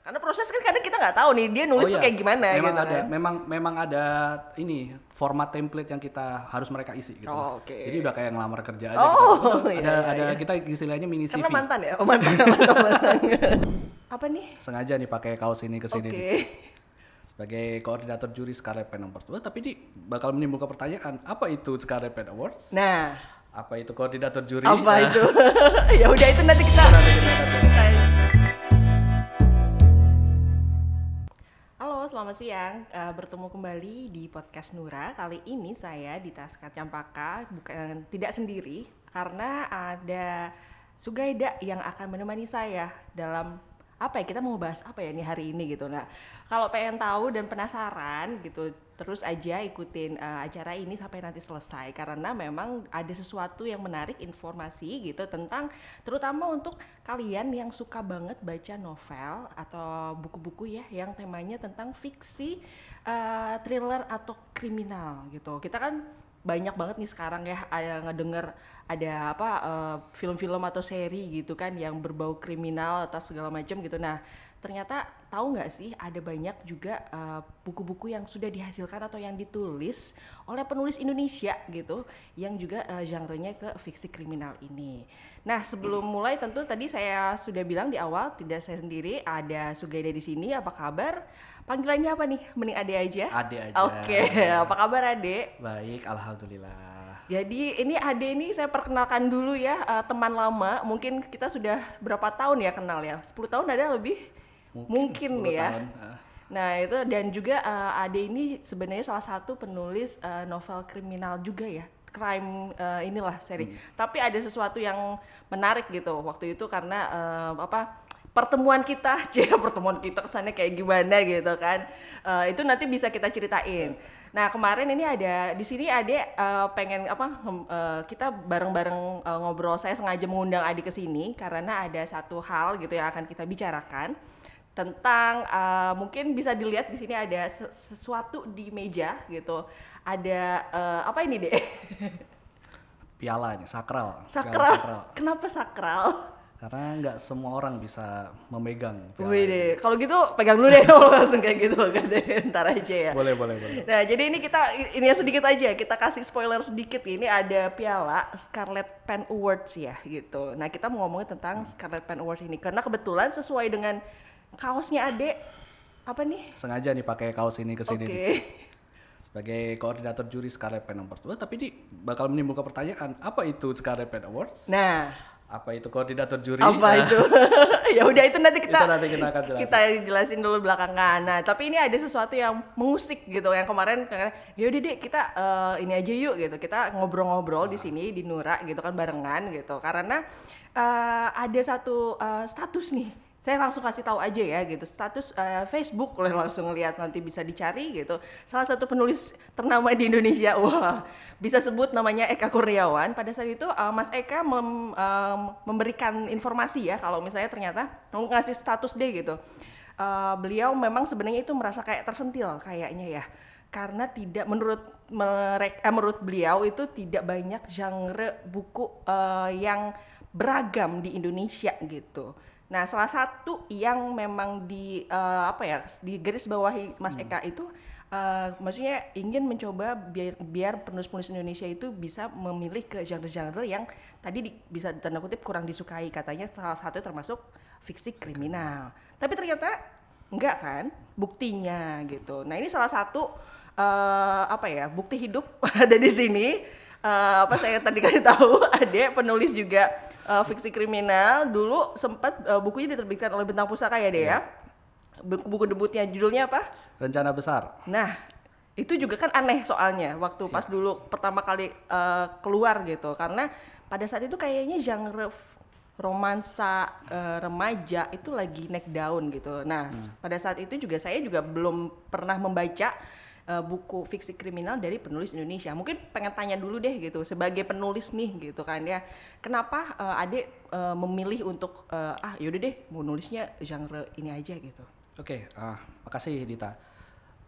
Karena proses kan kadang kita nggak tahu nih dia nulis tuh kayak gimana memang gitu ada, kan. memang ada ini format template yang kita harus mereka isi gitu loh. Oke. Jadi udah kayak ngelamar kerja aja gitu. Oh, Ada kita istilahnya mini Karena CV. mantan ya? Oh, mantan. Apa nih? Sengaja nih pakai kaos ini ke sini Oke. nih. Sebagai koordinator juri Scarlet Pen Awards. Tapi ini bakal menimbulkan pertanyaan, apa itu Scarlet Pen Awards? Nah, Apa itu koordinator juri? apa Nah, itu? Ya udah itu nanti kita. nanti kita akan coba. Halo, selamat siang. Bertemu kembali di podcast Nura. Kali ini saya di Taskar Campaka bukan tidak sendiri karena ada Sugaida yang akan menemani saya dalam apa ya, kita mau bahas apa ya nih hari ini gitu. Nah, kalau pengen tahu dan penasaran gitu, terus aja ikutin acara ini sampai nanti selesai karena memang ada sesuatu yang menarik informasi gitu tentang terutama untuk kalian yang suka banget baca novel atau buku-buku ya yang temanya tentang fiksi, thriller atau kriminal gitu. Kita kan banyak banget nih sekarang ya ngedenger ada apa film-film atau seri gitu kan yang berbau kriminal atau segala macam gitu. Nah, ternyata tahu nggak sih ada banyak juga buku-buku yang sudah dihasilkan atau yang ditulis oleh penulis Indonesia gitu yang juga genre-nya ke fiksi kriminal ini. Nah, sebelum mulai tentu tadi saya sudah bilang di awal tidak saya sendiri, ada Sugaida di sini. Apa kabar? Panggilannya apa nih? Mending Ade aja. Ade aja. Oke, apa kabar Ade? Baik, alhamdulillah. Jadi ini Ade ini saya perkenalkan dulu ya, teman lama. Mungkin kita sudah berapa tahun ya kenal ya? 10 tahun ada lebih? Mungkin 10 ya. tahun. Nah itu dan juga Ade ini sebenarnya salah satu penulis novel kriminal juga ya, crime inilah seri. Tapi ada sesuatu yang menarik gitu waktu itu karena pertemuan kita, pertemuan kita kesannya kayak gimana gitu kan? Itu nanti bisa kita ceritain. Nah kemarin ini ada di sini Ade pengen kita bareng-bareng ngobrol. Saya sengaja mengundang Ade ke sini karena ada satu hal gitu yang akan kita bicarakan tentang mungkin bisa dilihat di sini ada sesuatu di meja gitu. Ada apa ini deh? Piala nih, sakral. Sakral. Piala sakral. Kenapa sakral? Karena nggak semua orang bisa memegang piala Wih ini. deh, kalau gitu pegang dulu deh kalau langsung kayak gitu kan deh, ntar aja ya. Boleh. Nah jadi ini ini sedikit aja, kita kasih spoiler sedikit. Ini ada piala Scarlet Pen Awards ya gitu. Nah kita mau ngomongin tentang Scarlet Pen Awards ini karena kebetulan sesuai dengan kaosnya Ade, apa nih? Sengaja nih pakai kaos ini ke sini Oke. nih. Sebagai koordinator juri Scarlet Pen Awards. Tapi ini bakal menimbulkan pertanyaan, apa itu Scarlet Pen Awards? Nah, Apa itu koordinator juri? apa itu? Ya udah itu nanti kita akan jelasin. kita jelasin dulu belakangan. Nah, tapi ini ada sesuatu yang mengusik gitu. Yang kemarin ya udah deh kita ini aja yuk gitu. Kita ngobrol-ngobrol di sini di Nura gitu kan barengan gitu. Karena ada satu status nih. Saya langsung kasih tahu aja ya gitu. Status Facebook boleh langsung lihat nanti bisa dicari gitu. Salah satu penulis ternama di Indonesia. Wah, bisa sebut namanya Eka Kurniawan. Pada saat itu Mas Eka memberikan informasi ya kalau misalnya ternyata ngasih status deh gitu. Beliau memang sebenarnya itu merasa kayak tersentil kayaknya ya. Karena tidak menurut beliau itu tidak banyak genre buku yang beragam di Indonesia gitu. Nah, salah satu yang memang di garis bawahi Mas Eka itu maksudnya ingin mencoba biar penulis-penulis Indonesia itu bisa memilih ke genre-genre yang tadi bisa tanda kutip kurang disukai, katanya salah satu termasuk fiksi kriminal. Tapi ternyata enggak kan buktinya gitu. Nah, ini salah satu bukti hidup ada di sini. Saya tadi kasih tahu ada penulis juga fiksi kriminal, dulu sempat bukunya diterbitkan oleh Bentang Pustaka ya deh ya. Buku debutnya judulnya apa? Rencana Besar. Nah, itu juga kan aneh soalnya waktu pas dulu pertama kali keluar gitu. Karena pada saat itu kayaknya genre romansa remaja itu lagi naik daun gitu. Nah, pada saat itu saya juga belum pernah membaca buku fiksi kriminal dari penulis Indonesia. Mungkin pengen tanya dulu deh gitu, sebagai penulis nih gitu kan ya, kenapa Ade memilih untuk yaudah deh mau nulisnya genre ini aja gitu. Oke, makasih Dita.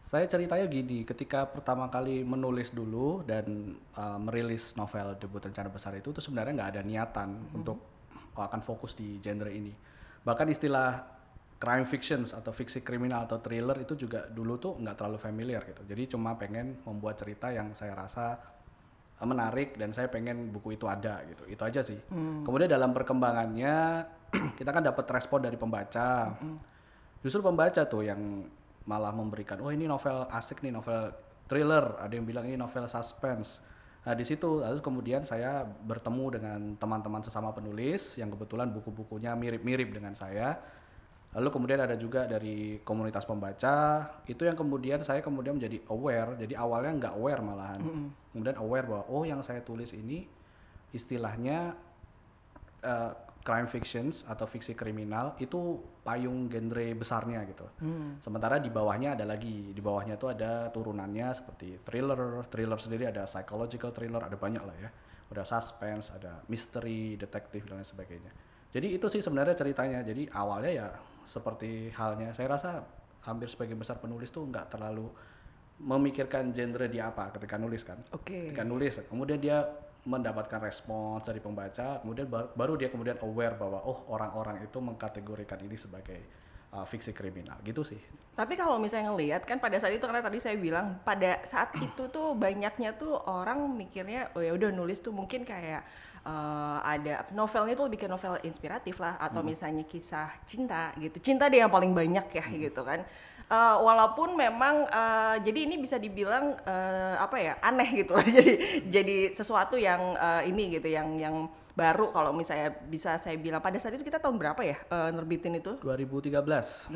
Saya ceritanya gini, ketika pertama kali menulis dulu dan merilis novel debut Rencana Besar itu sebenarnya nggak ada niatan untuk akan fokus di genre ini. Bahkan istilah crime fictions atau fiksi kriminal atau thriller itu juga dulu tuh nggak terlalu familiar gitu. Jadi cuma pengen membuat cerita yang saya rasa menarik dan saya pengen buku itu ada gitu. Itu aja sih. Kemudian dalam perkembangannya kita kan dapat respon dari pembaca. Justru pembaca tuh yang malah memberikan, oh ini novel asik nih, novel thriller, ada yang bilang ini novel suspense. Nah di situ lalu kemudian saya bertemu dengan teman-teman sesama penulis yang kebetulan buku-bukunya mirip-mirip dengan saya. Lalu kemudian ada juga dari komunitas pembaca, itu yang kemudian saya kemudian menjadi aware. Jadi awalnya nggak aware malahan, kemudian aware bahwa oh yang saya tulis ini istilahnya crime fictions atau fiksi kriminal itu payung genre besarnya gitu. Sementara di bawahnya ada lagi, di bawahnya itu ada turunannya seperti thriller sendiri ada psychological thriller, ada banyak lah ya. Ada suspense, ada mystery, detektif dan lain sebagainya. Jadi itu sih sebenarnya ceritanya. Jadi awalnya ya seperti halnya, saya rasa hampir sebagian besar penulis tuh nggak terlalu memikirkan genre dia apa ketika nulis kan. Ketika nulis, kemudian dia mendapatkan respons dari pembaca, kemudian baru dia kemudian aware bahwa oh orang-orang itu mengkategorikan ini sebagai fiksi kriminal gitu sih. Tapi kalau misalnya ngelihat kan pada saat itu, karena tadi saya bilang pada saat itu tuh banyaknya tuh orang mikirnya oh ya udah nulis tuh mungkin kayak ada novelnya tuh bikin novel inspiratif lah atau misalnya kisah cinta gitu. Cinta deh yang paling banyak ya gitu kan. Walaupun memang jadi ini bisa dibilang apa ya aneh gitu lah jadi sesuatu yang ini gitu yang baru kalau misalnya bisa saya bilang. Pada saat itu kita tahun berapa ya nerbitin itu? 2013.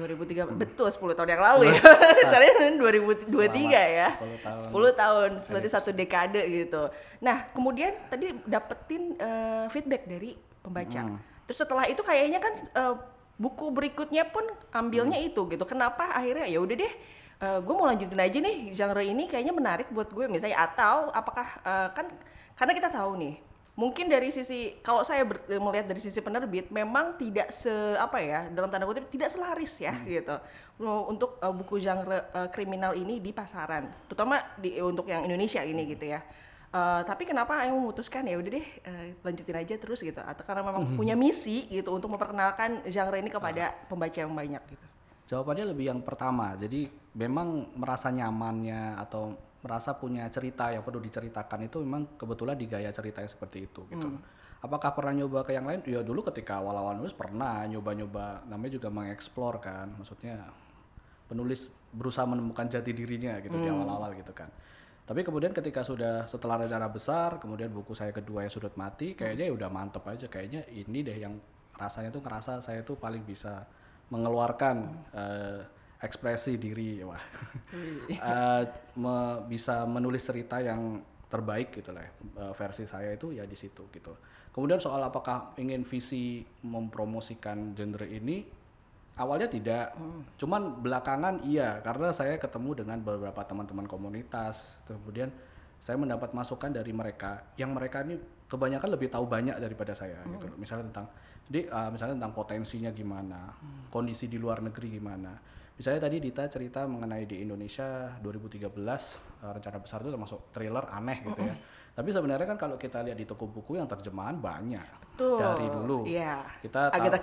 Betul 10 tahun yang lalu ya. Soalnya 2023 ya. 10 tahun berarti satu dekade gitu. Nah kemudian tadi dapetin feedback dari pembaca. Terus setelah itu kayaknya kan buku berikutnya pun ambilnya itu gitu. Kenapa akhirnya ya udah deh gue mau lanjutin aja nih genre ini kayaknya menarik buat gue misalnya, atau apakah kan karena kita tahu nih mungkin dari sisi kalau saya melihat dari sisi penerbit memang tidak apa ya dalam tanda kutip tidak selaris ya gitu untuk buku genre kriminal ini di pasaran, terutama untuk yang Indonesia ini gitu ya. Tapi kenapa yang memutuskan ya udah deh lanjutin aja terus gitu, atau karena memang punya misi gitu untuk memperkenalkan genre ini kepada pembaca yang banyak gitu? Jawabannya lebih yang pertama. Jadi memang merasa nyamannya atau merasa punya cerita yang perlu diceritakan itu memang kebetulan di gaya cerita yang seperti itu gitu. Apakah pernah nyoba ke yang lain? Ya dulu ketika awal-awal nulis pernah nyoba-nyoba, namanya juga mengeksplor kan. Maksudnya penulis berusaha menemukan jati dirinya gitu di awal-awal gitu kan. Tapi kemudian ketika setelah rencana besar, kemudian buku saya kedua yang Sudut Mati, kayaknya ya udah mantep aja, kayaknya ini deh yang rasanya tuh ngerasa saya tuh paling bisa mengeluarkan ekspresi diri, wah, bisa menulis cerita yang terbaik gitu lah, versi saya itu ya di situ gitu. Kemudian soal apakah ingin visi mempromosikan genre ini, awalnya tidak, cuman belakangan iya, karena saya ketemu dengan beberapa teman-teman komunitas, kemudian saya mendapat masukan dari mereka, yang mereka ini kebanyakan lebih tahu banyak daripada saya gitu. Misalnya tentang potensinya gimana, kondisi di luar negeri gimana. Misalnya tadi Dita cerita mengenai di Indonesia 2013 rencana besar itu termasuk thriller aneh gitu ya. Tapi sebenarnya kan kalau kita lihat di toko buku yang terjemahan banyak. Betul. Dari dulu. Iya. Kita Agatha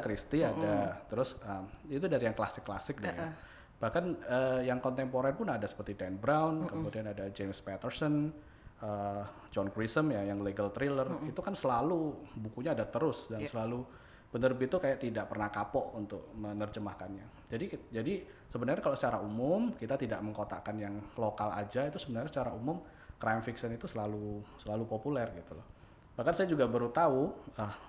Christie ada. Terus itu dari yang klasik-klasik deh ya. Bahkan yang kontemporer pun ada seperti Dan Brown, kemudian ada James Patterson, John Grisham ya yang legal thriller. Itu kan selalu bukunya ada terus dan selalu penerbit itu kayak tidak pernah kapok untuk menerjemahkannya. Jadi sebenarnya kalau secara umum kita tidak mengkotakkan yang lokal aja, itu sebenarnya secara umum crime fiction itu selalu populer gitu loh. Bahkan saya juga baru tahu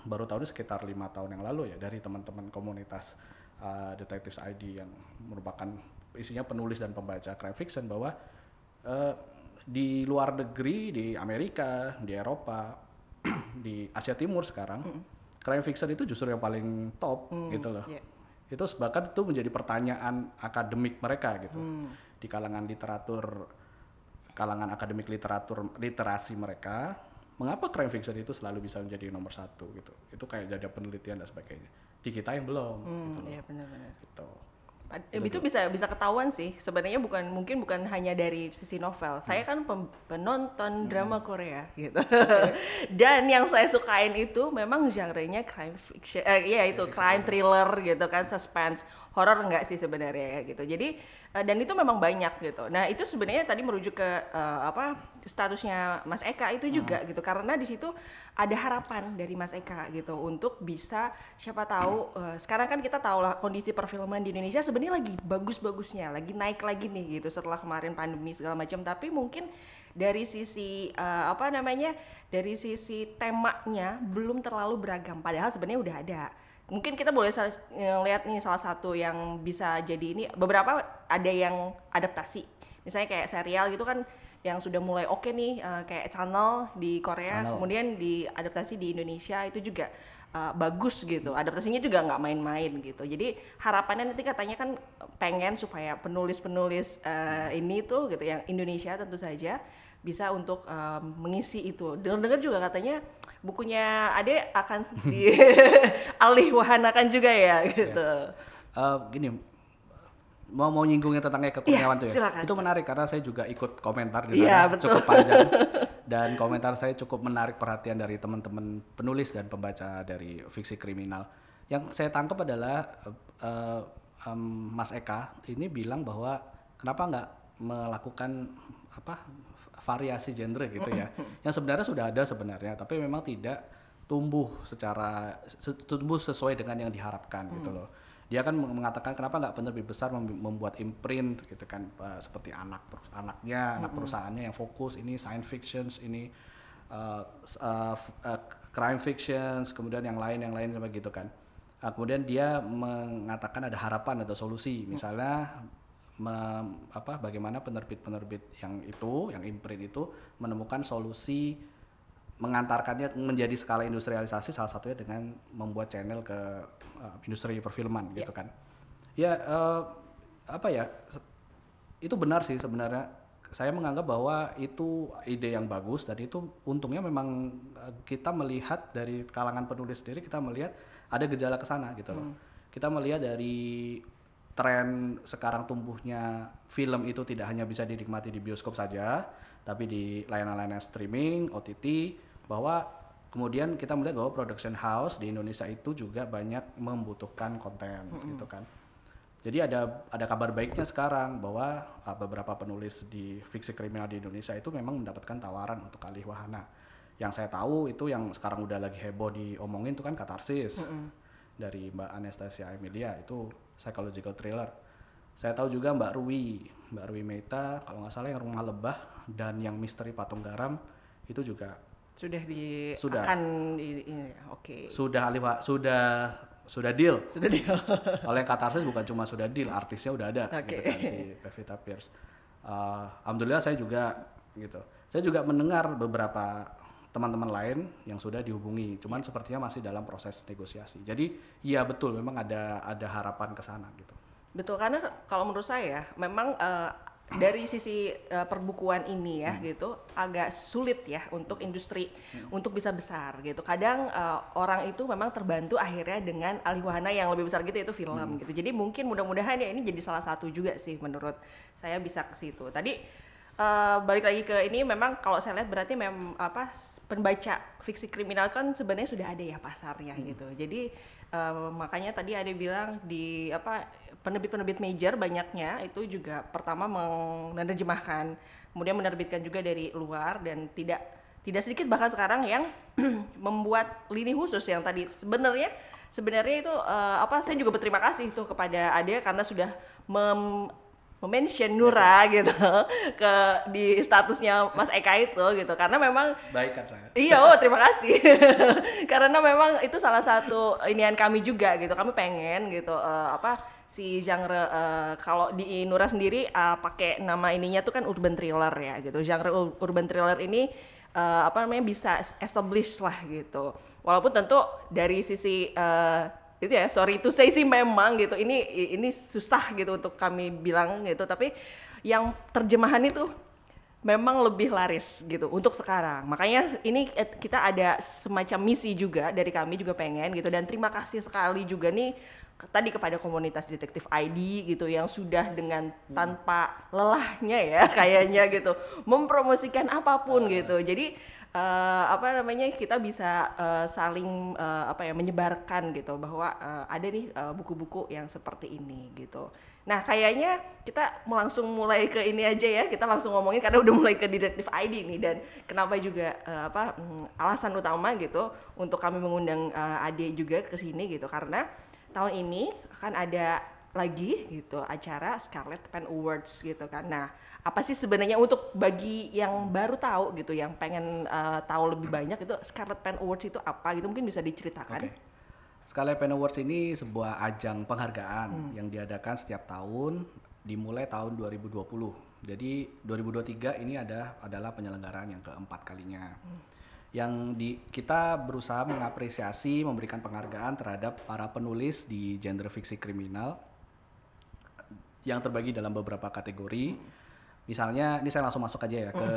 ini sekitar 5 tahun yang lalu ya dari teman-teman komunitas Detectives ID yang merupakan isinya penulis dan pembaca crime fiction bahwa di luar negeri, di Amerika, di Eropa, di Asia Timur sekarang crime fiction itu justru yang paling top gitu loh. Itu bahkan itu menjadi pertanyaan akademik mereka gitu. Di kalangan akademik literasi mereka, mengapa crime fiction itu selalu bisa menjadi nomor 1 gitu. Itu kayak jadi penelitian dan sebagainya. Di kita yang belum gitu. Iya benar-benar. Gitu. Itu bisa bisa ketahuan sih. Sebenarnya mungkin bukan hanya dari sisi novel. Saya kan penonton drama Korea gitu. Dan yang saya sukain itu memang genre-nya crime fiction. Iya itu crime thriller gitu kan, suspense. Horor enggak sih sebenarnya ya gitu. Jadi dan itu memang banyak gitu. Nah, itu sebenarnya tadi merujuk ke statusnya Mas Eka itu juga gitu. Karena di situ ada harapan dari Mas Eka gitu untuk bisa siapa tahu sekarang kan kita tahu lah kondisi perfilman di Indonesia sebenarnya lagi bagus-bagusnya, lagi naik lagi nih gitu setelah kemarin pandemi segala macam. Tapi mungkin dari sisi dari sisi temanya belum terlalu beragam. Padahal sebenarnya udah ada. Mungkin kita boleh lihat nih salah satu yang bisa jadi ini, beberapa ada yang adaptasi. Misalnya kayak serial gitu kan yang sudah mulai oke nih, kayak Channel di Korea, kemudian diadaptasi di Indonesia itu juga bagus gitu. Adaptasinya juga nggak main-main gitu. Jadi harapannya nanti katanya kan pengen supaya penulis-penulis ini tuh gitu yang Indonesia tentu saja bisa untuk mengisi itu. Dengar-dengar juga katanya bukunya Ade akan dialihwahanakan juga ya gitu. Gini, mau nyinggungnya tentang Eka Kurniawan tuh ya. Silakan. Itu menarik karena saya juga ikut komentar di sana cukup panjang dan komentar saya cukup menarik perhatian dari teman-teman penulis dan pembaca dari fiksi kriminal. Yang saya tangkap adalah Mas Eka ini bilang bahwa kenapa nggak melakukan variasi genre gitu ya. Yang sebenarnya sudah ada sebenarnya, tapi memang tidak tumbuh sesuai dengan yang diharapkan gitu loh. Dia kan mengatakan kenapa nggak penerbit besar membuat imprint gitu kan, seperti anak perusahaannya yang fokus ini science fiction, ini crime fiction, kemudian yang lain sama gitu kan. Kemudian dia mengatakan ada harapan, ada solusi, misalnya bagaimana penerbit-penerbit yang imprint itu menemukan solusi mengantarkannya menjadi skala industrialisasi, salah satunya dengan membuat channel ke industri perfilman gitu kan. Ya itu benar sih sebenarnya. Saya menganggap bahwa itu ide yang bagus dan itu untungnya memang kita melihat dari kalangan penulis sendiri, kita melihat ada gejala ke sana gitu loh. Kita melihat dari tren sekarang tumbuhnya film itu tidak hanya bisa dinikmati di bioskop saja, tapi di layanan-layanan streaming, OTT, bahwa kemudian kita melihat bahwa production house di Indonesia itu juga banyak membutuhkan konten gitu kan. Jadi ada kabar baiknya sekarang bahwa beberapa penulis di fiksi kriminal di Indonesia itu memang mendapatkan tawaran untuk alih wahana. Yang saya tahu itu yang sekarang udah lagi heboh diomongin itu kan Katarsis dari Mbak Anastasia Emilia, itu psychological thriller. Saya tahu juga Mbak Rui Meita kalau nggak salah yang Rumah Lebah dan yang Misteri Patung Garam itu juga sudah deal. Kalau yang Katarsis bukan cuma sudah deal, artisnya udah ada gitu kan, si Pevita Pierce. Alhamdulillah saya juga gitu. Saya juga mendengar beberapa teman-teman lain yang sudah dihubungi, cuman sepertinya masih dalam proses negosiasi. Jadi iya betul, memang ada harapan ke sana gitu. Betul, karena kalau menurut saya memang dari sisi perbukuan ini ya gitu agak sulit ya untuk industri untuk bisa besar gitu. Kadang orang itu memang terbantu akhirnya dengan alih wahana yang lebih besar gitu, yaitu film gitu. Jadi mungkin mudah-mudahan ya ini jadi salah satu juga sih menurut saya bisa ke situ. Tadi balik lagi ke ini, memang kalau saya lihat berarti pembaca fiksi kriminal kan sebenarnya sudah ada ya pasarnya gitu. Jadi makanya tadi ada bilang di penerbit-penerbit major banyaknya itu juga pertama menerjemahkan, kemudian menerbitkan juga dari luar, dan tidak sedikit bahkan sekarang yang membuat lini khusus yang tadi sebenarnya itu saya juga berterima kasih tuh kepada Ade karena sudah mention Nura gitu di statusnya Mas Eka itu gitu, karena memang baik kan saya. Iya, terima kasih. Karena memang itu salah satu inian kami juga gitu. Kami pengen gitu si genre kalau di Nura sendiri pakai nama ininya tuh kan urban thriller ya gitu. Genre urban thriller ini bisa establish lah gitu. Walaupun tentu dari sisi itu ya, sorry to say sih memang gitu ini susah gitu untuk kami bilang gitu, tapi yang terjemahan itu memang lebih laris gitu untuk sekarang. Makanya ini kita ada semacam misi juga dari kami juga pengen gitu, dan terima kasih sekali juga nih tadi kepada komunitas detektif ID gitu yang sudah dengan tanpa lelahnya ya kayaknya gitu mempromosikan apapun gitu. Jadi apa namanya kita bisa saling apa ya menyebarkan gitu bahwa ada nih buku-buku yang seperti ini gitu. Nah kayaknya kita langsung mulai ke ini aja ya, kita langsung ngomongin karena udah mulai ke Detektif ID nih dan kenapa juga alasan utama gitu untuk kami mengundang Ade juga ke sini gitu karena tahun ini akan ada lagi gitu acara Scarlet Pen Awards gitu kan. Nah, apa sih sebenarnya untuk bagi yang baru tahu gitu, yang pengen tahu lebih banyak itu Scarlet Pen Awards itu apa gitu mungkin bisa diceritakan? Oke. Scarlet Pen Awards ini sebuah ajang penghargaan yang diadakan setiap tahun dimulai tahun 2020. Jadi 2023 ini adalah penyelenggaraan yang keempat kalinya. Kita berusaha mengapresiasi, memberikan penghargaan terhadap para penulis di genre fiksi kriminal yang terbagi dalam beberapa kategori. Misalnya, ini saya langsung masuk aja ya ke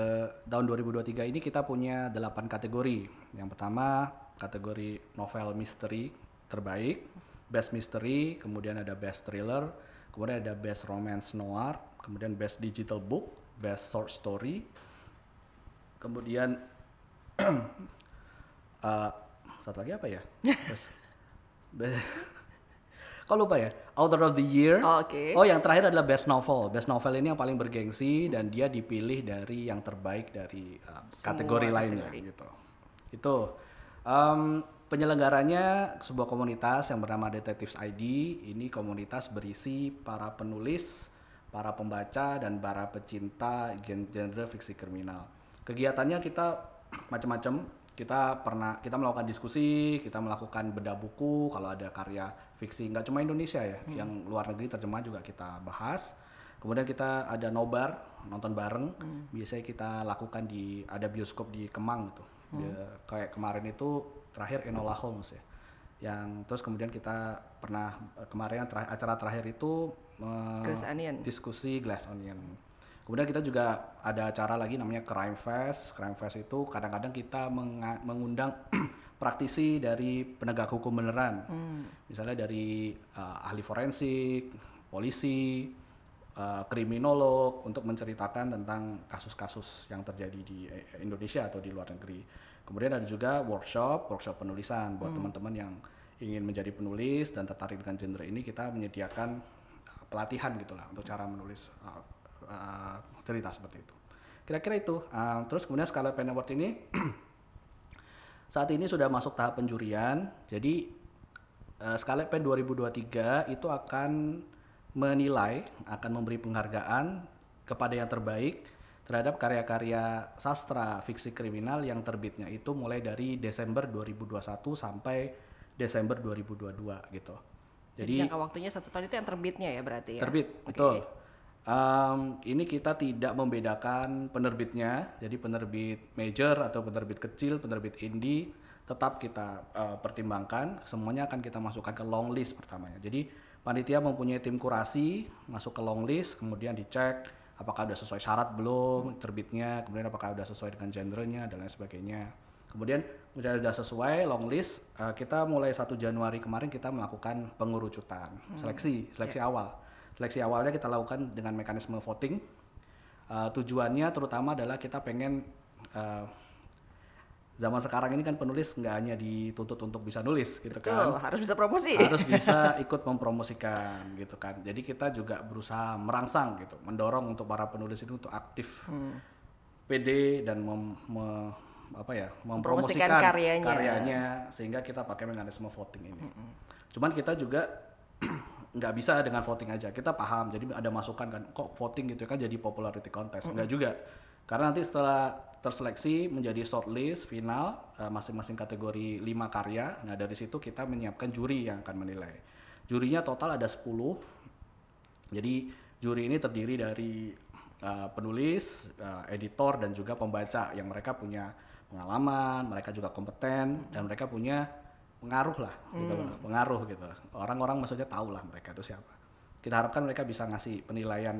tahun 2023 ini kita punya 8 kategori. Yang pertama kategori novel misteri terbaik, best mystery, kemudian ada best thriller, kemudian ada best romance noir, kemudian best digital book, best short story, kemudian satu lagi apa ya? Kok lupa ya? Author of the Year. Oh, yang terakhir adalah Best Novel. Best Novel ini yang paling bergengsi dan dia dipilih dari yang terbaik dari kategori lainnya gitu. Itu penyelenggaranya sebuah komunitas yang bernama Detectives ID. Ini komunitas berisi para penulis, para pembaca dan para pecinta genre fiksi kriminal. Kegiatannya kita macam-macam. Kita melakukan diskusi, kita melakukan bedah buku kalau ada karya fiksi nggak cuma Indonesia ya, yang luar negeri terjemah juga kita bahas. Kemudian kita ada nobar, nonton bareng. Biasanya kita lakukan ada bioskop di Kemang gitu. Kayak kemarin itu terakhir Enola Holmes ya. Terus kemudian kita pernah kemarin acara terakhir itu diskusi Glass Onion. Kemudian kita juga ada acara lagi namanya Crime Fest. Crime Fest itu kadang-kadang kita mengundang praktisi dari penegak hukum beneran. Misalnya dari ahli forensik, polisi, kriminolog untuk menceritakan tentang kasus-kasus yang terjadi di Indonesia atau di luar negeri. Kemudian ada juga workshop penulisan buat teman-teman yang ingin menjadi penulis dan tertarik dengan genre ini. Kita menyediakan pelatihan gitulah untuk cara menulis cerita seperti itu. Kira-kira itu. Terus kemudian Scarlet Pen Award ini saat ini sudah masuk tahap penjurian. Jadi Scarlet Pen 2023 itu akan memberi penghargaan kepada yang terbaik terhadap karya-karya sastra fiksi kriminal yang terbitnya itu mulai dari Desember 2021 sampai Desember 2022 gitu. Jadi jangka waktunya 1 tahun itu yang terbitnya ya berarti ya? Terbit, betul. Ini kita tidak membedakan penerbitnya, jadi penerbit major atau penerbit kecil, penerbit indie, tetap kita pertimbangkan, semuanya akan kita masukkan ke long list pertamanya. Jadi panitia mempunyai tim kurasi, masuk ke long list, kemudian dicek apakah sudah sesuai syarat belum terbitnya, kemudian apakah sudah sesuai dengan genrenya dan lain sebagainya. Kemudian sudah sesuai long list, kita mulai 1 Januari kemarin kita melakukan pengerucutan, seleksi awal. Seleksi awalnya kita lakukan dengan mekanisme voting. Tujuannya terutama adalah kita pengen zaman sekarang ini kan penulis nggak hanya dituntut untuk bisa nulis gitu. Betul, kan. Harus bisa promosi. Harus bisa ikut mempromosikan gitu kan. Jadi kita juga berusaha merangsang gitu, mendorong untuk para penulis ini untuk aktif, pede dan mempromosikan karyanya sehingga kita pakai mekanisme voting ini. Cuman kita juga nggak bisa dengan voting aja, kita paham, jadi ada masukan kan, kok voting gitu kan jadi popularity contest, nggak juga, karena nanti setelah terseleksi menjadi shortlist final masing-masing kategori 5 karya, nah dari situ kita menyiapkan juri yang akan menilai. Jurinya total ada 10, jadi juri ini terdiri dari penulis, editor dan juga pembaca yang mereka punya pengalaman, mereka juga kompeten dan mereka punya pengaruh lah gitu loh, pengaruh gitu. Orang-orang maksudnya tahu lah mereka itu siapa. Kita harapkan mereka bisa ngasih penilaian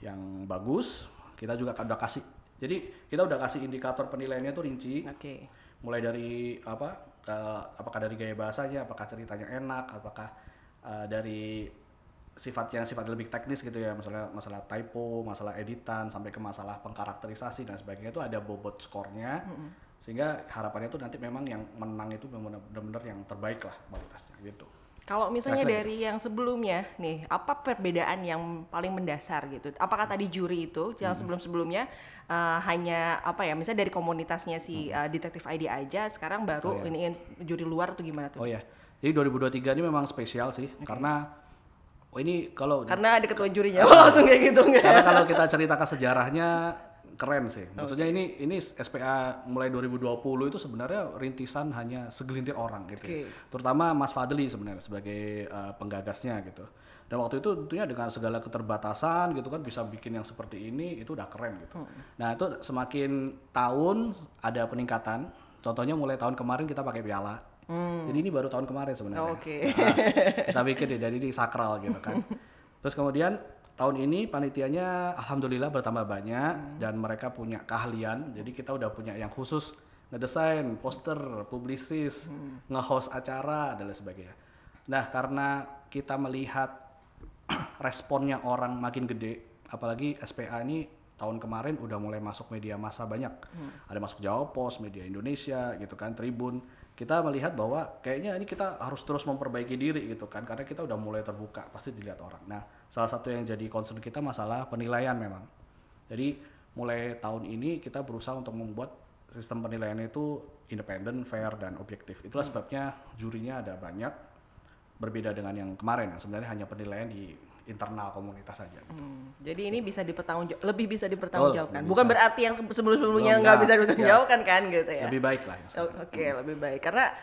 yang bagus. Kita juga udah kasih. Jadi kita udah kasih indikator penilaiannya tuh rinci. Mulai dari apakah dari gaya bahasanya, apakah ceritanya enak, apakah dari sifat lebih teknis gitu ya, masalah typo, masalah editan, sampai ke masalah pengkarakterisasi dan sebagainya itu ada bobot skornya, sehingga harapannya itu nanti memang yang menang itu benar-benar yang terbaik lah kualitasnya gitu. Kalau misalnya Kira-kira dari yang sebelumnya nih, apa perbedaan yang paling mendasar gitu? Apakah tadi juri itu yang sebelum-sebelumnya hanya apa ya, misalnya dari komunitasnya si Detektif ID aja, sekarang baru ini juri luar atau gimana tuh? Oh ya, jadi 2023 ini memang spesial sih, karena ini karena ada ketua jurinya, langsung kayak gitu nggak? karena kalau kita cerita ke sejarahnya keren sih. Maksudnya ini SPA mulai 2020 itu sebenarnya rintisan hanya segelintir orang gitu. Ya. Terutama Mas Fadli sebenarnya sebagai penggagasnya gitu. Dan waktu itu tentunya dengan segala keterbatasan gitu kan bisa bikin yang seperti ini itu udah keren gitu. Nah, itu semakin tahun ada peningkatan. Contohnya mulai tahun kemarin kita pakai piala. Jadi ini baru tahun kemarin sebenarnya. Nah, kita bikin dari ini sakral gitu kan. Terus kemudian tahun ini panitianya alhamdulillah bertambah banyak dan mereka punya keahlian. Jadi kita udah punya yang khusus ngedesain, poster, publisis, nge-host acara dan lain sebagainya. Nah, karena kita melihat responnya orang makin gede, apalagi SPA ini tahun kemarin udah mulai masuk media massa banyak. Ada masuk Jawa Pos, Media Indonesia gitu kan, Tribun. Kita melihat bahwa kayaknya ini kita harus terus memperbaiki diri gitu kan, karena kita udah mulai terbuka, pasti dilihat orang. Nah, salah satu yang jadi concern kita masalah penilaian memang. Jadi mulai tahun ini kita berusaha untuk membuat sistem penilaian itu independen, fair, dan objektif. Itulah sebabnya jurinya ada banyak, berbeda dengan yang kemarin yang sebenarnya hanya penilaian di internal komunitas saja. Jadi ini bisa lebih bisa dipertanggungjawabkan. Bukan berarti yang sebelum-sebelumnya nggak bisa dipertanggungjawabkan kan gitu ya. Lebih baik lah. Oke, lebih baik. Karena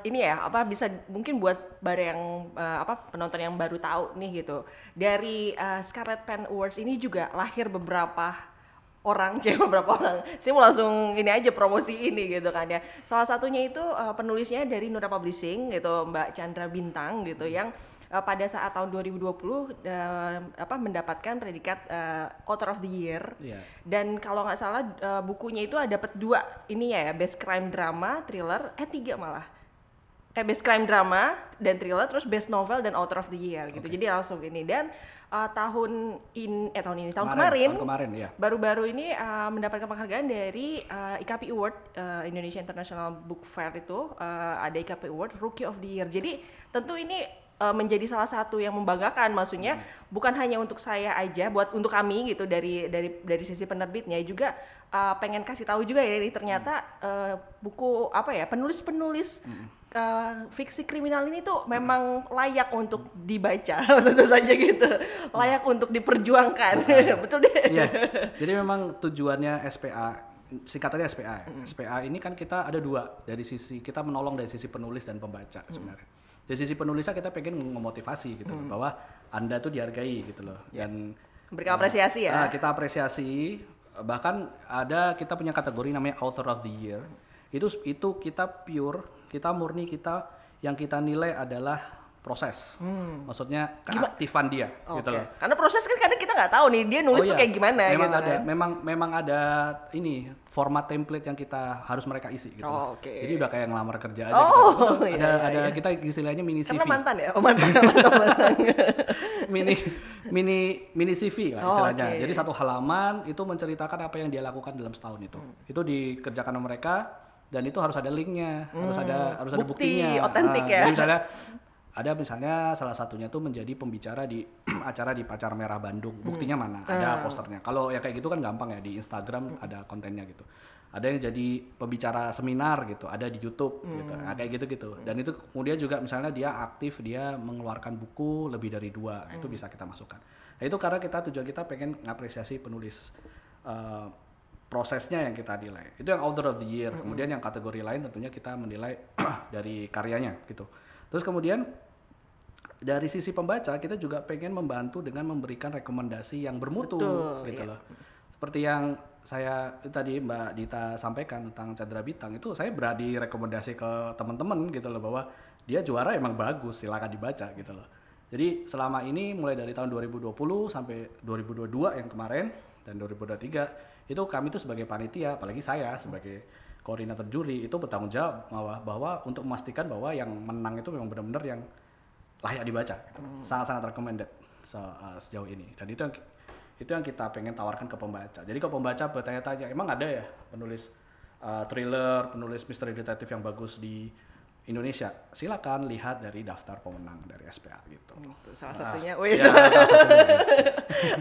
ini ya bisa mungkin buat yang penonton yang baru tahu nih gitu. Dari Scarlet Pen Awards ini juga lahir beberapa orang. Saya mau langsung ini aja promosi ini gitu kan ya. Salah satunya itu penulisnya dari Nura Publishing gitu, Mbak Chandra Bintang gitu yang pada saat tahun 2020 mendapatkan predikat Author of the Year. Dan kalau nggak salah bukunya itu dapat 2 ini ya, Best Crime Drama, Thriller, 3 malah. Best Crime Drama dan Thriller, terus Best Novel dan Author of the Year gitu. Jadi langsung ini dan tahun kemarin ya. Baru-baru ini mendapatkan penghargaan dari IKP Award, Indonesia International Book Fair itu ada IKP Award Rookie of the Year. Jadi tentu ini menjadi salah satu yang membanggakan, maksudnya bukan hanya untuk saya aja, untuk kami gitu dari sisi penerbitnya juga pengen kasih tahu juga ya, ternyata buku penulis fiksi kriminal ini tuh memang layak untuk dibaca, tentu saja gitu, layak untuk diperjuangkan. Betul deh. Iya. Jadi memang tujuannya SPA, singkatannya SPA. SPA ini kan kita ada 2, dari sisi kita menolong dari sisi penulis dan pembaca sebenarnya. Dari sisi penulisnya kita pengen memotivasi gitu loh, bahwa Anda tuh dihargai gitu loh, dan berikan apresiasi ya. Kita apresiasi, bahkan kita punya kategori namanya Author of the Year. Itu kita pure, kita murni, yang kita nilai adalah proses, maksudnya keaktifan dia, gitu loh. Karena proses kan kadang kita nggak tahu nih dia nulis tuh kayak gimana. Memang gitu ada, kan? memang ada ini format template yang kita harus mereka isi, gitu. Jadi udah kayak ngelamar kerja aja. Ada kita istilahnya mini CV. Karena mantan ya, mantan. mini CV lah istilahnya. Jadi 1 halaman itu menceritakan apa yang dia lakukan dalam setahun itu. Itu dikerjakan sama mereka dan itu harus ada linknya, harus ada buktinya. Otentik ya. Jadi misalnya salah satunya tuh menjadi pembicara di acara di Pacar Merah Bandung. Buktinya mana? Ada posternya. Kalau ya kayak gitu kan gampang ya, di Instagram ada kontennya gitu. Ada yang jadi pembicara seminar gitu, ada di YouTube gitu. Nah, kayak gitu-gitu. Dan itu kemudian juga misalnya dia aktif, dia mengeluarkan buku lebih dari 2, itu bisa kita masukkan. Nah, itu karena tujuan kita pengen ngapresiasi penulis. Prosesnya yang kita nilai. Itu yang Author of the Year. Kemudian yang kategori lain tentunya kita menilai dari karyanya gitu. Terus kemudian dari sisi pembaca kita juga pengen membantu dengan memberikan rekomendasi yang bermutu. Gitu loh. Seperti yang saya tadi Mbak Dita sampaikan tentang Chandra Bintang, itu saya berani rekomendasi ke teman-teman gitu loh, bahwa dia juara emang bagus, silakan dibaca gitu loh. Jadi selama ini mulai dari tahun 2020 sampai 2022 yang kemarin dan 2023 itu kami tuh sebagai panitia, apalagi saya sebagai koordinator juri itu bertanggung jawab bahwa untuk memastikan bahwa yang menang itu memang benar-benar yang layak dibaca gitu. Sangat-sangat recommended sejauh ini, dan itu yang kita pengen tawarkan ke pembaca. Jadi kalau pembaca bertanya-tanya, emang ada ya penulis thriller, penulis misteri detektif yang bagus di Indonesia? Silakan lihat dari daftar pemenang dari SPA gitu. Itu salah satunya. Wih, Ya, salah satunya.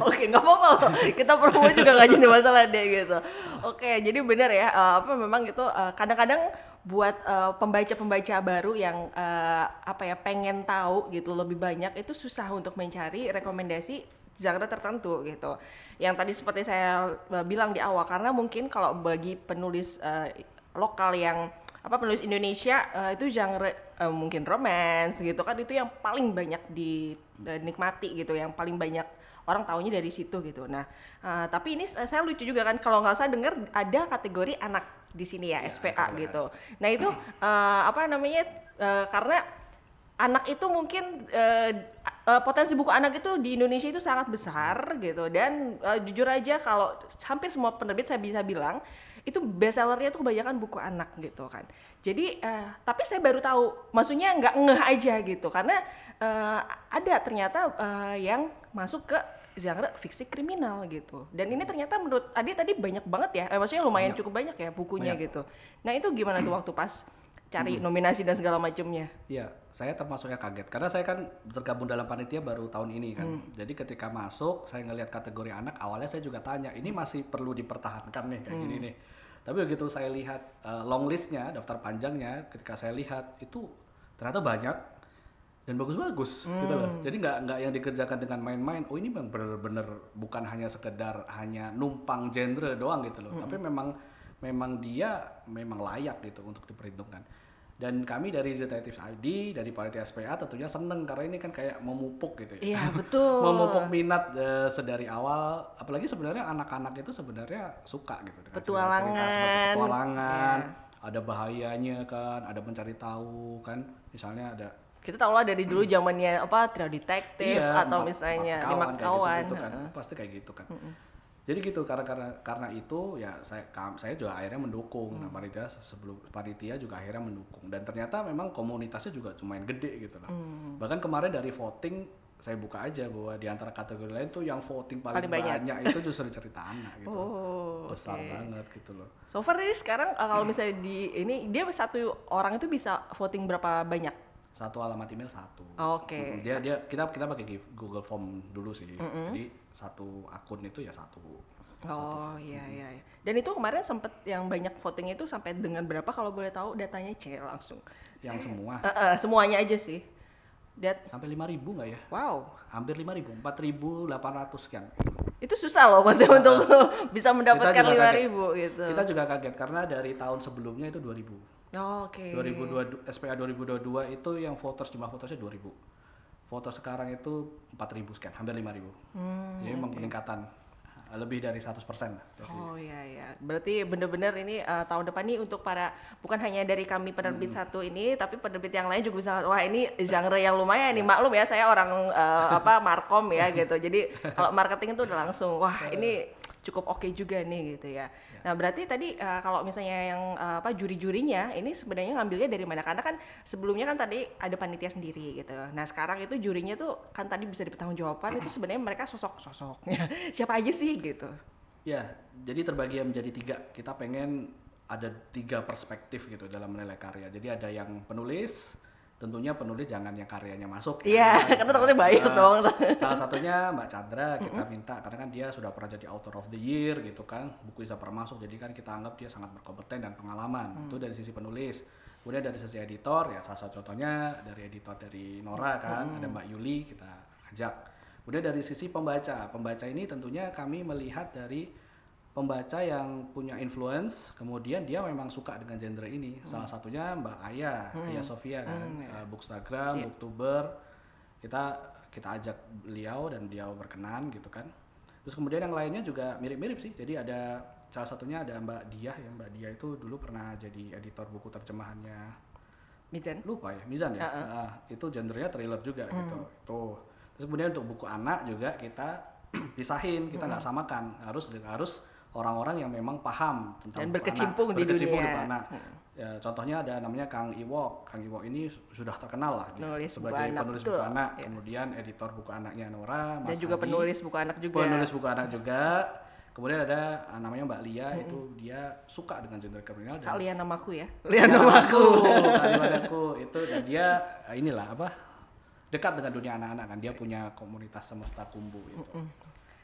Oke, nggak apa-apa loh. Kita promo juga nggak jadi masalah deh gitu. Oke, jadi benar ya. Apa memang itu kadang-kadang buat pembaca-pembaca baru yang apa ya pengen tahu gitu lebih banyak itu susah untuk mencari rekomendasi genre tertentu gitu. Yang tadi seperti saya bilang di awal, karena mungkin kalau bagi penulis lokal yang apa penulis Indonesia itu genre mungkin romance gitu kan, itu yang paling banyak dinikmati gitu, yang paling banyak orang taunya dari situ gitu. Nah, tapi ini saya lucu juga kan, kalau nggak salah dengar ada kategori anak di sini ya, SPA gitu. Nah itu apa namanya karena anak itu mungkin potensi buku anak itu di Indonesia itu sangat besar gitu, dan jujur aja kalau hampir semua penerbit saya bisa bilang itu bestsellernya tuh kebanyakan buku anak gitu kan. Jadi tapi saya baru tahu, maksudnya nggak ngeh aja gitu, karena ada ternyata yang masuk ke genre fiksi kriminal gitu. Dan ini ternyata menurut Adi tadi banyak banget ya, maksudnya lumayan cukup banyak ya bukunya gitu. Nah itu gimana tuh waktu pas cari nominasi dan segala macamnya? Iya, saya termasuknya kaget karena saya kan tergabung dalam panitia baru tahun ini kan. Jadi ketika masuk, saya ngelihat kategori anak, awalnya saya juga tanya, ini masih perlu dipertahankan nih kayak gini nih. Tapi begitu saya lihat long listnya, daftar panjangnya, ketika saya lihat itu ternyata banyak dan bagus-bagus gitu loh. Jadi nggak yang dikerjakan dengan main-main. Oh ini memang bener-bener bukan hanya sekedar hanya numpang genre doang gitu loh. Tapi memang dia memang layak gitu untuk diperhitungkan. Dan kami dari Detective ID, dari panitia SPA tentunya seneng karena ini kan kayak memupuk gitu ya. Iya betul. Memupuk minat sedari awal, apalagi sebenarnya anak-anak itu sebenarnya suka gitu dengan Petualangan. cerita seperti petualangan, ada bahayanya kan, ada mencari tahu kan, misalnya ada Kita tahu lah dari dulu zamannya apa Trio Detektif atau misalnya Lima Kawan. gitu kan, pasti kayak gitu kan. Jadi gitu, karena itu ya saya juga akhirnya mendukung. Nah, panitia juga akhirnya mendukung, dan ternyata memang komunitasnya juga lumayan gede gitu loh. Bahkan kemarin dari voting saya buka aja bahwa di antara kategori lain tuh yang voting paling banyak itu justru cerita anak gitu. Besar banget gitu loh. So far ini sekarang kalau misalnya di ini dia satu orang itu bisa voting berapa banyak? Satu alamat email satu. Oke. Kita pakai Google Form dulu sih. Jadi satu akun itu ya satu. Iya. Dan itu kemarin sempet yang banyak voting itu sampai dengan berapa kalau boleh tahu datanya langsung? Yang semua? Semuanya aja sih. Sampai 5.000 nggak ya? Wow. Hampir 5.000, 4.800 sekian. Itu susah loh maksudnya untuk bisa mendapatkan 5.000 gitu. Kita juga kaget karena dari tahun sebelumnya itu 2.000. Oke. 2022 SPA 2022 itu yang jumlah votersnya 2.000. Voters sekarang itu 4.000 sekian, hampir 5.000. Jadi memang peningkatan lebih dari 100%. Iya. Berarti benar-benar ini tahun depan nih untuk para, bukan hanya dari kami penerbit satu ini, tapi penerbit yang lain juga bisa, wah ini genre yang lumayan nih, maklum ya saya orang markom ya gitu. Jadi kalau marketing itu udah langsung, wah ini cukup oke juga nih gitu ya. Nah berarti tadi kalau misalnya yang juri-jurinya ini sebenarnya ngambilnya dari mana? Karena kan sebelumnya kan tadi ada panitia sendiri gitu. Nah sekarang itu jurinya tuh kan tadi bisa dipertanggungjawabkan itu sebenarnya mereka sosok-sosoknya siapa aja sih gitu? Ya, jadi terbagi menjadi 3. Kita pengen ada 3 perspektif gitu dalam menilai karya. Jadi ada yang penulis, tentunya penulis jangan yang karyanya masuk. Iya, karena takutnya bias dong. Salah satunya Mbak Chandra kita minta, karena kan dia sudah pernah jadi author of the year gitu kan, buku bisa pernah masuk, jadi kan kita anggap dia sangat berkompeten dan pengalaman. Itu dari sisi penulis. Kemudian dari sisi editor, ya salah satu contohnya dari editor dari Nora kan, ada Mbak Yuli, kita ajak. Kemudian dari sisi pembaca ini tentunya kami melihat dari pembaca yang punya influence, kemudian dia memang suka dengan genre ini. Salah satunya Mbak Aya Sofia kan, Bookstagram, Booktuber. Kita ajak beliau dan beliau berkenan gitu kan. Terus kemudian yang lainnya juga mirip-mirip sih. Jadi ada salah satunya ada Mbak Diah ya. Mbak Diah itu dulu pernah jadi editor buku terjemahannya Mizan? Lupa ya, Mizan ya. Itu genrenya thriller juga gitu. Tuh. Terus kemudian untuk buku anak juga kita pisahin, kita nggak samakan. Harus orang-orang yang memang paham tentang Dan buku berkecimpung anak, di berkecimpung dunia. di buku anak. Ya, contohnya ada namanya Kang Iwok. Kang Iwok ini sudah terkenal lah dia Penulis buku sebagai anak, penulis betul. buku anak, Ya. kemudian editor buku anaknya Nora, Mas Dan juga Adi, penulis buku anak juga. penulis buku anak juga. Kemudian ada namanya Mbak Lia, itu dia suka dengan genre kriminal dan Kalian namaku ya. Lian Lian namaku. Kalimandaku itu, dan dia inilah apa dekat dengan dunia anak-anak kan, dia punya komunitas Semesta Kumbu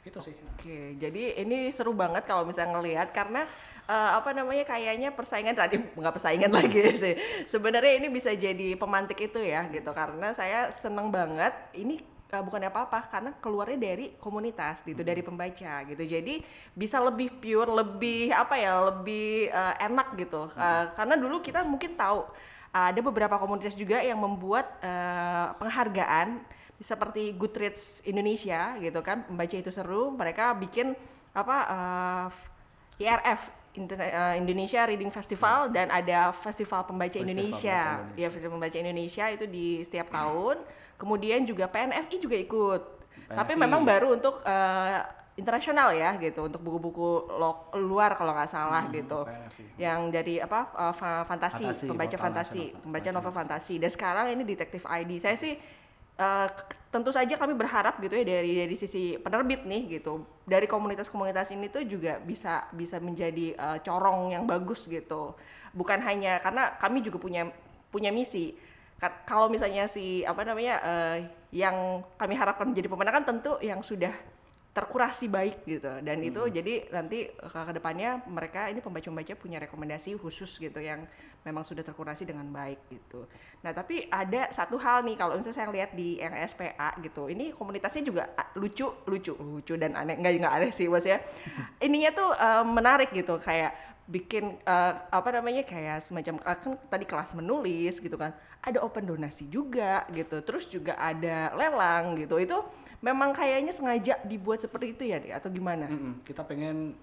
itu sih. Oke, jadi ini seru banget kalau misalnya ngelihat karena apa namanya kayaknya persaingan tadi nggak persaingan lagi sih. Sebenarnya ini bisa jadi pemantik itu ya gitu karena saya seneng banget ini bukannya apa-apa karena keluarnya dari komunitas gitu, dari pembaca gitu. Jadi bisa lebih pure, lebih apa ya, lebih enak gitu. Karena dulu kita mungkin tahu ada beberapa komunitas juga yang membuat penghargaan seperti Goodreads Indonesia gitu kan, membaca itu seru, mereka bikin apa IRF Indonesia Reading Festival dan ada Festival Pembaca Indonesia. Ya, Festival Pembaca Indonesia itu di setiap tahun. Kemudian juga PNFI juga ikut. Tapi memang baru untuk internasional ya gitu, untuk buku-buku luar kalau nggak salah gitu. PNFI. Yang dari apa fantasi, pembaca fantasi, pembaca novel fantasi. Dan sekarang ini Detektif ID. Saya sih tentu saja kami berharap gitu ya dari sisi penerbit nih gitu, dari komunitas-komunitas ini tuh juga bisa menjadi corong yang bagus gitu, bukan hanya karena kami juga punya misi. Kalau misalnya apa namanya yang kami harapkan menjadi pemenang kan tentu yang sudah terkurasi baik gitu, dan itu jadi nanti ke depannya mereka ini pembaca-pembaca punya rekomendasi khusus gitu yang memang sudah terkurasi dengan baik gitu. Nah tapi ada satu hal nih kalau misalnya saya lihat di yang SPA gitu, ini komunitasnya juga lucu dan aneh, nggak aneh sih maksudnya. Ininya tuh menarik gitu, kayak bikin apa namanya kayak semacam kan tadi kelas menulis gitu kan, ada open donasi juga gitu, terus juga ada lelang gitu. Itu memang kayaknya sengaja dibuat seperti itu ya, atau gimana? Kita pengen,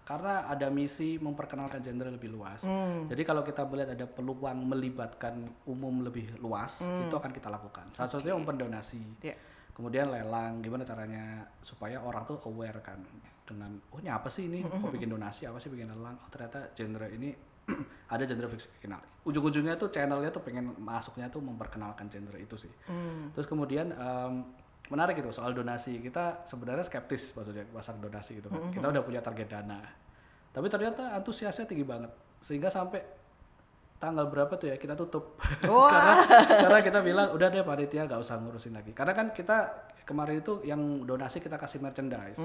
karena ada misi memperkenalkan genre lebih luas. Jadi kalau kita melihat ada peluang melibatkan umum lebih luas, itu akan kita lakukan. Salah satunya open donasi. Yeah. Kemudian lelang, gimana caranya supaya orang tuh aware kan dengan, oh ini apa sih ini, kok bikin donasi, apa sih bikin lelang, oh ternyata genre ini ada genre fiksi kriminal. Ujung-ujungnya tuh channelnya tuh pengen masuknya tuh memperkenalkan genre itu sih. Terus kemudian menarik itu soal donasi, kita sebenarnya skeptis maksudnya pasang donasi gitu kan. Kita udah punya target dana, tapi ternyata antusiasnya tinggi banget sehingga sampai tanggal berapa tuh ya kita tutup. karena kita bilang udah deh panitia nggak usah ngurusin lagi, karena kan kita kemarin itu yang donasi kita kasih merchandise.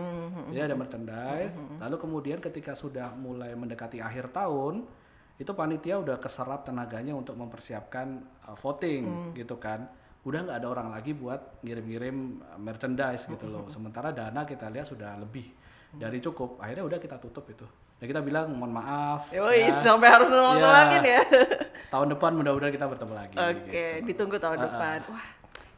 Jadi ada merchandise, lalu kemudian ketika sudah mulai mendekati akhir tahun itu panitia udah keserap tenaganya untuk mempersiapkan voting gitu kan. Udah nggak ada orang lagi buat ngirim-ngirim merchandise gitu loh. Sementara dana kita lihat sudah lebih dari cukup. Akhirnya udah kita tutup itu. Ya kita bilang mohon maaf. Yoi, sampai harus nolak-nolakin ya. Tahun depan mudah-mudahan kita bertemu lagi. Oke, gitu. ditunggu tahun depan. Wah,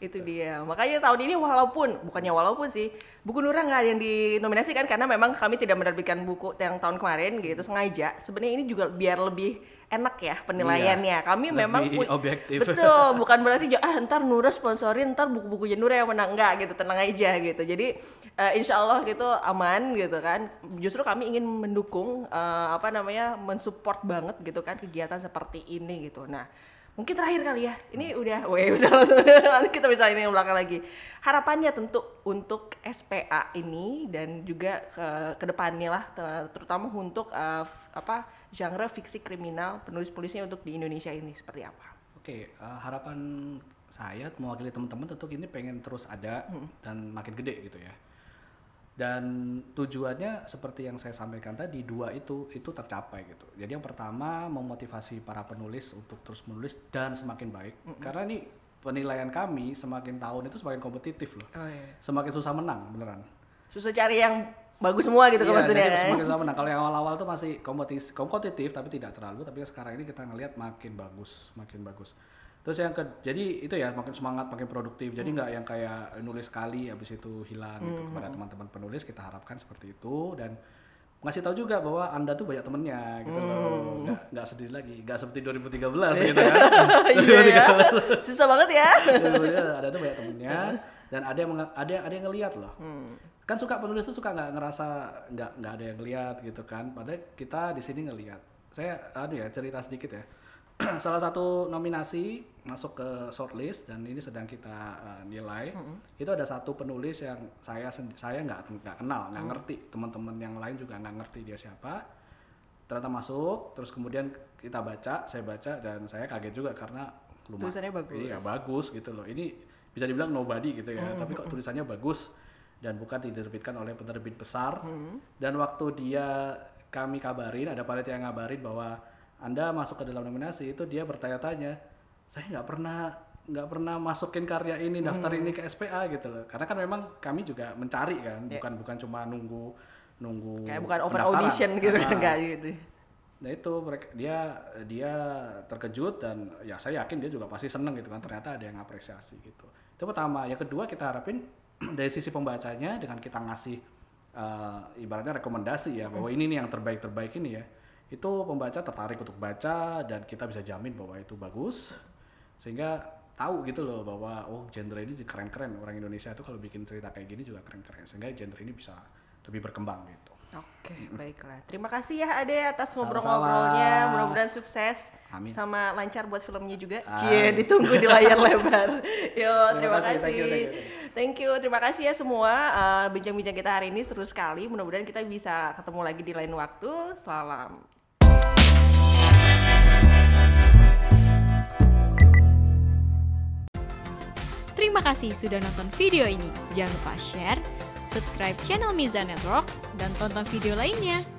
itu dia. Makanya tahun ini walaupun sih buku Nura nggak ada yang dinominasikan karena memang kami tidak menerbitkan buku yang tahun kemarin gitu sengaja. Sebenarnya ini juga biar lebih enak ya penilaiannya. Kami memang objektif. Betul, bukan berarti ntar Nura sponsorin, ntar buku-bukunya Nura yang menang, enggak gitu, tenang aja gitu. Jadi insya Allah gitu aman gitu kan. Justru kami ingin mendukung apa namanya mensupport banget gitu kan kegiatan seperti ini gitu. Nah, mungkin terakhir kali ya, ini udah langsung nanti kita bisa ini yang belakang lagi. Harapannya tentu untuk SPA ini dan juga ke depannya lah, terutama untuk genre fiksi kriminal, penulis-penulisnya untuk di Indonesia ini seperti apa? Oke, harapan saya mewakili teman-teman tentu ini pengen terus ada dan makin gede gitu ya. Dan tujuannya seperti yang saya sampaikan tadi, dua itu tercapai gitu. Jadi yang pertama memotivasi para penulis untuk terus menulis dan semakin baik. Karena ini penilaian kami semakin tahun itu semakin kompetitif loh. Oh, iya. Semakin susah menang beneran. Susah cari yang bagus semua gitu maksudnya jadi kan? semakin susah menang. Kalau yang awal-awal tuh masih kompetitif tapi tidak terlalu. Tapi sekarang ini kita ngelihat makin bagus. Terus jadi itu ya makin semangat, makin produktif. Jadi nggak yang kayak nulis sekali habis itu hilang gitu. Kepada teman-teman penulis kita harapkan seperti itu, dan ngasih tahu juga bahwa Anda tuh banyak temennya gitu loh. Nggak sendiri lagi, nggak seperti 2013 gitu kan. Iya ya. Susah banget ya. Ada tuh banyak temennya. Dan ada yang ngelihat loh. Kan suka penulis tuh suka nggak ngerasa nggak ada yang ngelihat gitu kan. Padahal kita di sini ngelihat. Saya cerita sedikit ya. Salah satu nominasi masuk ke shortlist dan ini sedang kita nilai. Itu ada satu penulis yang saya nggak kenal, nggak ngerti. Teman-teman yang lain juga nggak ngerti dia siapa. Ternyata masuk, terus kemudian saya baca dan saya kaget juga karena tulisannya bagus. Iya, bagus gitu loh. Ini bisa dibilang nobody gitu ya, tapi kok tulisannya bagus dan bukan diterbitkan oleh penerbit besar. Dan waktu kami kabarin, ada panitia yang ngabarin bahwa Anda masuk ke dalam nominasi, itu dia bertanya-tanya, saya nggak pernah masukin karya ini, daftar ini ke SPA gitu loh. Karena kan memang kami juga mencari kan, bukan cuma nunggu kayak bukan open audition gitu kan, enggak gitu. Nah itu dia terkejut dan ya saya yakin dia juga pasti seneng gitu kan, ternyata ada yang apresiasi gitu. Itu pertama. Yang kedua kita harapin dari sisi pembacanya dengan kita ngasih ibaratnya rekomendasi ya bahwa ini nih yang terbaik ini ya, itu pembaca tertarik untuk baca dan kita bisa jamin bahwa itu bagus sehingga tahu gitu loh bahwa genre ini keren-keren, orang Indonesia itu kalau bikin cerita kayak gini juga keren-keren sehingga genre ini bisa lebih berkembang gitu. Oke, baiklah. Terima kasih ya Ade atas ngobrol-ngobrolnya. Mudah-mudahan sukses. Amin. Sama lancar buat filmnya juga. Ditunggu di layar lebar. Yo, terima kasih. Thank you. Terima kasih ya semua. Bincang-bincang kita hari ini seru sekali. Mudah-mudahan kita bisa ketemu lagi di lain waktu. Salam. Terima kasih sudah nonton video ini. Jangan lupa share, subscribe channel Mizan Network, dan tonton video lainnya.